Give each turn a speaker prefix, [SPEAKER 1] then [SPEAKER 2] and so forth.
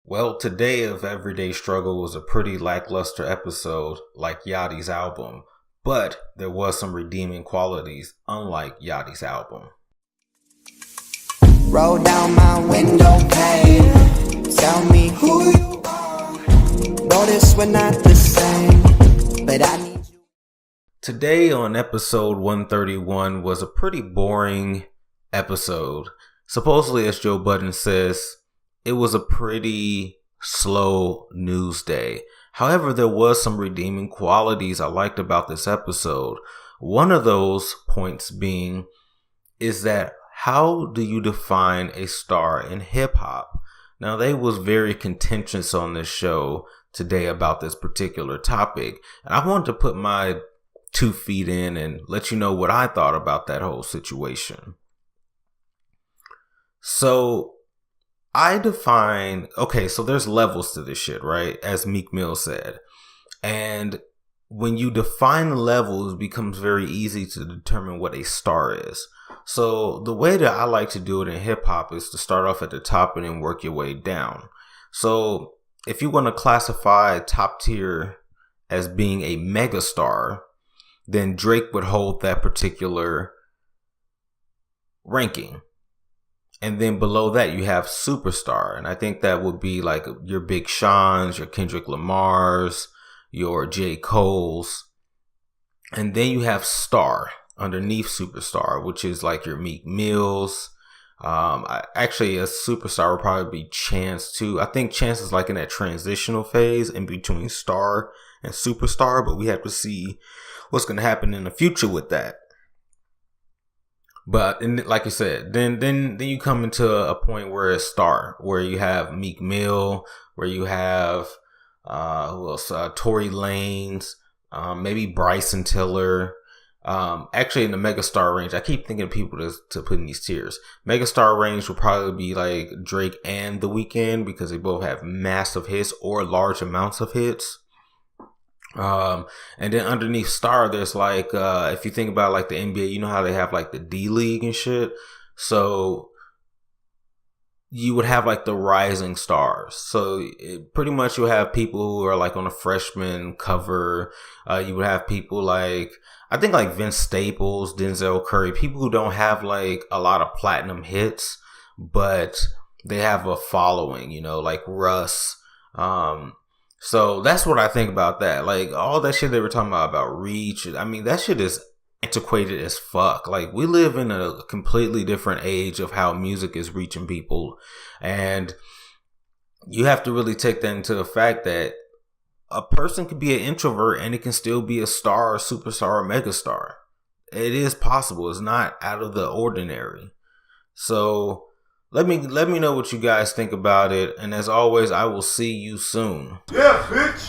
[SPEAKER 1] Well, today of Everyday Struggle was a pretty lackluster episode, like Yachty's album, but there was some redeeming qualities, unlike Yachty's album.
[SPEAKER 2] Roll down my window pane. Tell me who you are. Notice we're not the same, but I need you.
[SPEAKER 1] Today on episode 131 was a pretty boring episode. Supposedly, as Joe Budden says, it was a pretty slow news day. However, there was some redeeming qualities I liked about this episode. One of those points being is that how do you define a star in hip hop? Now, they was very contentious on this show today about this particular topic, and I wanted to put my 2 feet in and let you know what I thought about that whole situation. So so there's levels to this shit, right? As Meek Mill said. And when you define levels, it becomes very easy to determine what a star is. So the way that I like to do it in hip hop is to start off at the top and then work your way down. So if you want to classify top tier as being a megastar, then Drake would hold that particular ranking. And then below that, you have superstar. And I think that would be like your Big Sean's, your Kendrick Lamar's, your J. Cole's. And then you have star underneath superstar, which is like your Meek Mill's. Actually, a superstar would probably be Chance too. I think Chance is like in that transitional phase in between star and superstar. But we have to see what's going to happen in the future with that. But like I said, then you come into a point where it's star, where you have Meek Mill, where you have who else? Tory Lanez, maybe Bryson Tiller. Actually, in the megastar range, I keep thinking of people to put in these tiers. Megastar range will probably be like Drake and The Weeknd because they both have massive hits or large amounts of hits. And then underneath star, there's like, if you think about like the NBA, you know how they have like the D League and shit. So you would have like the rising stars. So pretty much you'll have people who are like on a freshman cover. You would have people like, I think like Vince Staples, Denzel Curry, people who don't have like a lot of platinum hits, but they have a following, like Russ. So that's what I think about that. Like all that shit they were talking about reach. I mean, that shit is antiquated as fuck. Like we live in a completely different age of how music is reaching people. And you have to really take that into the fact that a person could be an introvert and it can still be a star or superstar or megastar. It is possible. It's not out of the ordinary. So let me know what you guys think about it. And as always, I will see you soon.
[SPEAKER 3] Yeah, bitch.